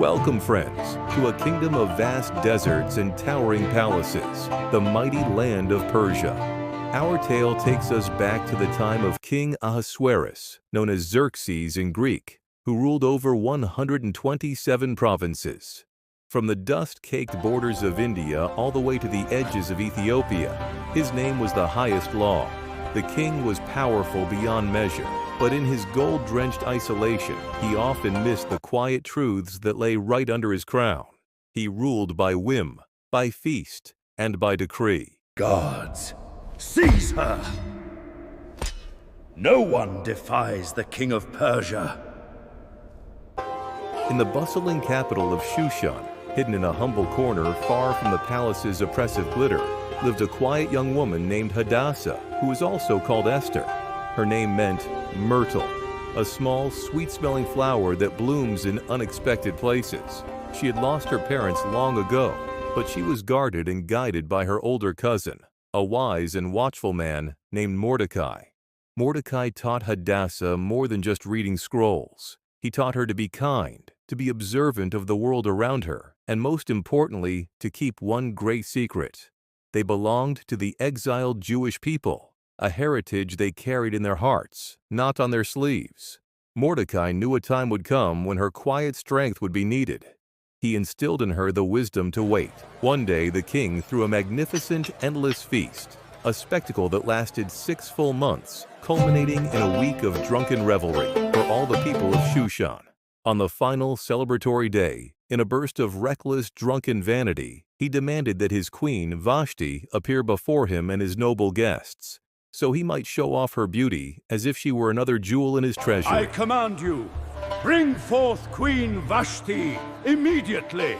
Welcome, friends, to a kingdom of vast deserts and towering palaces, the mighty land of Persia. Our tale takes us back to the time of King Ahasuerus, known as Xerxes in Greek, who ruled over 127 provinces. From the dust-caked borders of India all the way to the edges of Ethiopia, his name was the highest law. The king was powerful beyond measure, but in his gold-drenched isolation, he often missed the quiet truths that lay right under his crown. He ruled by whim, by feast, and by decree. Guards, seize her! No one defies the king of Persia. In the bustling capital of Shushan, hidden in a humble corner far from the palace's oppressive glitter, lived a quiet young woman named Hadassah, who was also called Esther. Her name meant myrtle, a small, sweet-smelling flower that blooms in unexpected places. She had lost her parents long ago, but she was guarded and guided by her older cousin, a wise and watchful man named Mordecai. Mordecai taught Hadassah more than just reading scrolls. He taught her to be kind, to be observant of the world around her, and most importantly, to keep one great secret. They belonged to the exiled Jewish people, a heritage they carried in their hearts, not on their sleeves. Mordecai knew a time would come when her quiet strength would be needed. He instilled in her the wisdom to wait. One day, the king threw a magnificent, endless feast, a spectacle that lasted 6 full months, culminating in a week of drunken revelry for all the people of Shushan. On the final celebratory day, in a burst of reckless, drunken vanity, he demanded that his queen, Vashti, appear before him and his noble guests, so he might show off her beauty as if she were another jewel in his treasury. I command you, bring forth Queen Vashti immediately!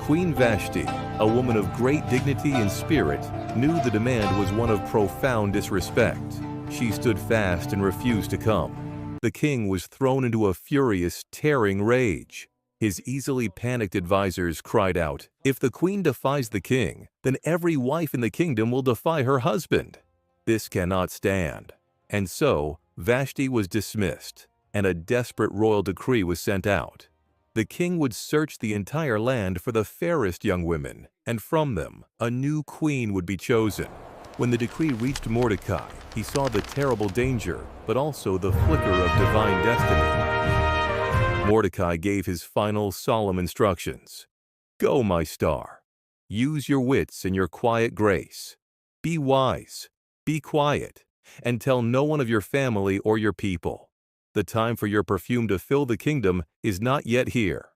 Queen Vashti, a woman of great dignity and spirit, knew the demand was one of profound disrespect. She stood fast and refused to come. The king was thrown into a furious, tearing rage. His easily panicked advisors cried out, "If the queen defies the king, then every wife in the kingdom will defy her husband. This cannot stand." And so, Vashti was dismissed, and a desperate royal decree was sent out. The king would search the entire land for the fairest young women, and from them, a new queen would be chosen. When the decree reached Mordecai, he saw the terrible danger, but also the flicker of divine destiny. Mordecai gave his final solemn instructions. "Go, my star. Use your wits and your quiet grace. Be wise, be quiet, and tell no one of your family or your people. The time for your perfume to fill the kingdom is not yet here."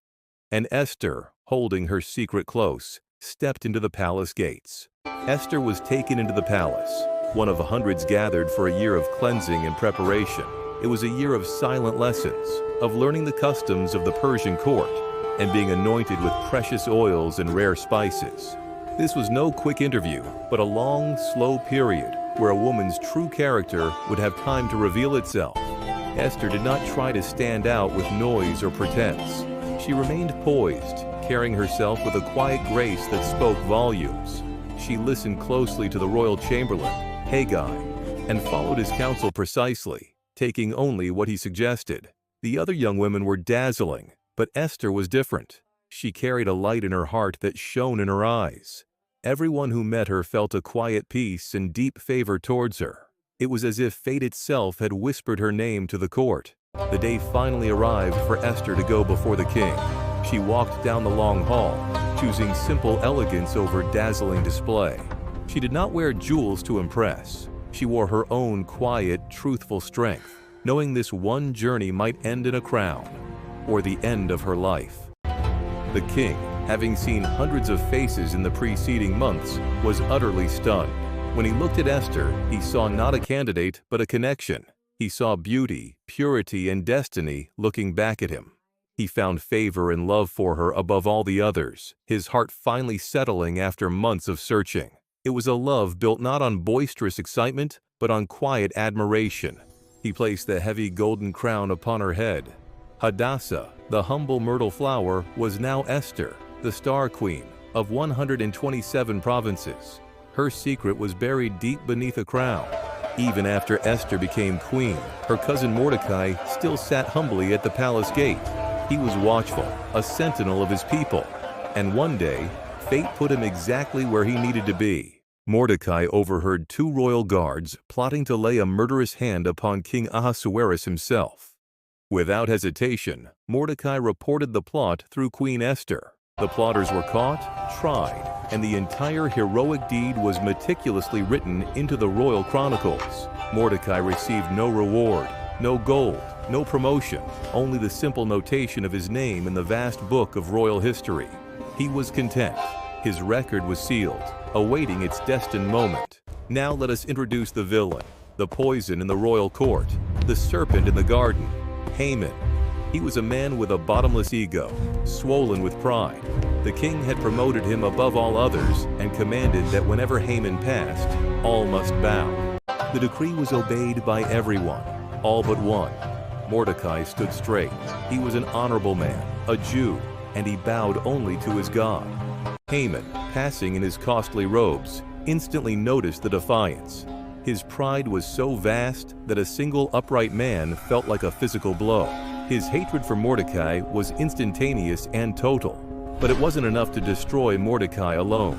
And Esther, holding her secret close, stepped into the palace gates. Esther was taken into the palace, one of hundreds gathered for a year of cleansing and preparation. It was a year of silent lessons, of learning the customs of the Persian court, and being anointed with precious oils and rare spices. This was no quick interview, but a long, slow period where a woman's true character would have time to reveal itself. Esther did not try to stand out with noise or pretense. She remained poised, carrying herself with a quiet grace that spoke volumes. She listened closely to the royal chamberlain, Haggai, and followed his counsel precisely, taking only what he suggested. The other young women were dazzling, but Esther was different. She carried a light in her heart that shone in her eyes. Everyone who met her felt a quiet peace and deep favor towards her. It was as if fate itself had whispered her name to the court. The day finally arrived for Esther to go before the king. She walked down the long hall, choosing simple elegance over dazzling display. She did not wear jewels to impress. She wore her own quiet, truthful strength, knowing this one journey might end in a crown, or the end of her life. The king, having seen hundreds of faces in the preceding months, was utterly stunned. When he looked at Esther, he saw not a candidate, but a connection. He saw beauty, purity, and destiny looking back at him. He found favor and love for her above all the others, his heart finally settling after months of searching. It was a love built not on boisterous excitement, but on quiet admiration. He placed the heavy golden crown upon her head. Hadassah, the humble myrtle flower, was now Esther, the star queen of 127 provinces. Her secret was buried deep beneath a crown. Even after Esther became queen, her cousin Mordecai still sat humbly at the palace gate. He was watchful, a sentinel of his people. And one day, fate put him exactly where he needed to be. Mordecai overheard 2 royal guards plotting to lay a murderous hand upon King Ahasuerus himself. Without hesitation, Mordecai reported the plot through Queen Esther. The plotters were caught, tried, and the entire heroic deed was meticulously written into the royal chronicles. Mordecai received no reward, no gold, no promotion, only the simple notation of his name in the vast book of royal history. He was content. His record was sealed, awaiting its destined moment. Now let us introduce the villain, the poison in the royal court, the serpent in the garden, Haman. He was a man with a bottomless ego, swollen with pride. The king had promoted him above all others and commanded that whenever Haman passed, all must bow. The decree was obeyed by everyone, all but one. Mordecai stood straight. He was an honorable man, a Jew, and he bowed only to his God. Haman, passing in his costly robes, instantly noticed the defiance. His pride was so vast that a single upright man felt like a physical blow. His hatred for Mordecai was instantaneous and total, but it wasn't enough to destroy Mordecai alone.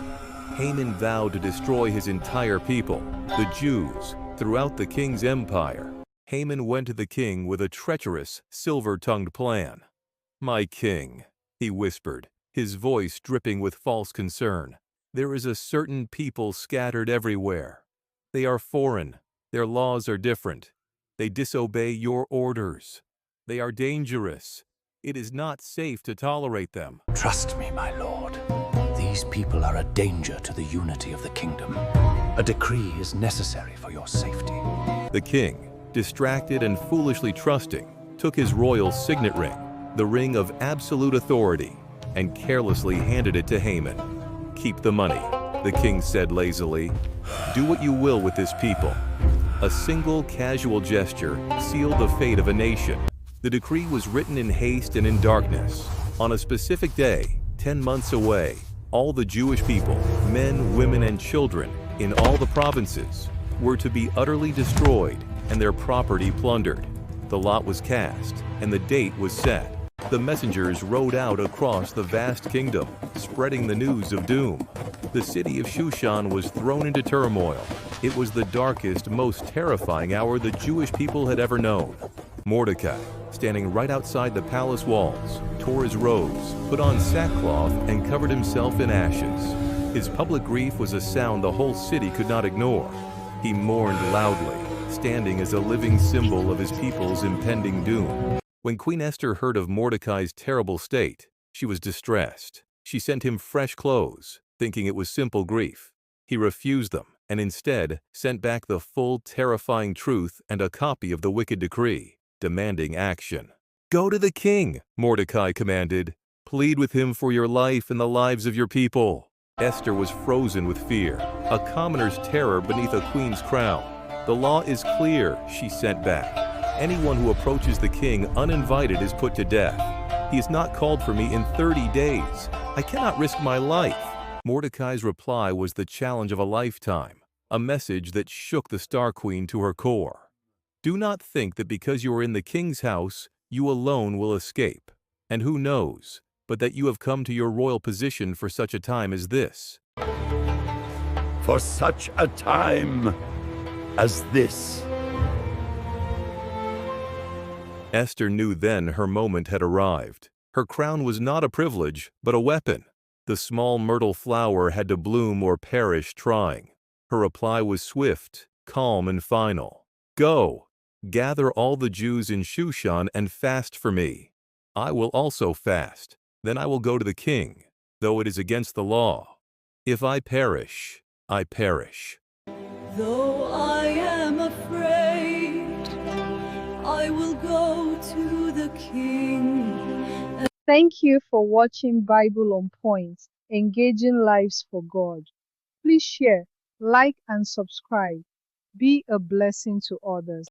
Haman vowed to destroy his entire people, the Jews, throughout the king's empire. Haman went to the king with a treacherous, silver-tongued plan. "My king," he whispered, his voice dripping with false concern, "there is a certain people scattered everywhere. They are foreign. Their laws are different. They disobey your orders. They are dangerous. It is not safe to tolerate them." Trust me, my lord. These people are a danger to the unity of the kingdom. A decree is necessary for your safety. The king, distracted and foolishly trusting, took his royal signet ring, the ring of absolute authority, and carelessly handed it to Haman. "Keep the money," the king said lazily. "Do what you will with this people." A single casual gesture sealed the fate of a nation. The decree was written in haste and in darkness. On a specific day, 10 months away, all the Jewish people, men, women, and children, in all the provinces, were to be utterly destroyed and their property plundered. The lot was cast, and the date was set. The messengers rode out across the vast kingdom, spreading the news of doom. The city of Shushan was thrown into turmoil. It was the darkest, most terrifying hour the Jewish people had ever known. Mordecai, standing right outside the palace walls, tore his robes, put on sackcloth, and covered himself in ashes. His public grief was a sound the whole city could not ignore. He mourned loudly, standing as a living symbol of his people's impending doom. When Queen Esther heard of Mordecai's terrible state, she was distressed. She sent him fresh clothes, thinking it was simple grief. He refused them, and instead sent back the full, terrifying truth and a copy of the wicked decree, demanding action. "Go to the king," Mordecai commanded. "Plead with him for your life and the lives of your people." Esther was frozen with fear, a commoner's terror beneath a queen's crown. "The law is clear," she sent back. "Anyone who approaches the king uninvited is put to death. He has not called for me in 30 days. I cannot risk my life." Mordecai's reply was the challenge of a lifetime, a message that shook the Star Queen to her core. "Do not think that because you are in the king's house, you alone will escape. And who knows, but that you have come to your royal position for such a time as this." For such a time as this. Esther knew then her moment had arrived. Her crown was not a privilege, but a weapon. The small myrtle flower had to bloom or perish trying. Her reply was swift, calm, and final. "Go, gather all the Jews in Shushan and fast for me. I will also fast. Then I will go to the king, though it is against the law. If I perish, I perish." Though I am afraid, I will go to the king. Thank you for watching Bible on Point, Engaging Lives for God. Please share, like, and subscribe. Be a blessing to others.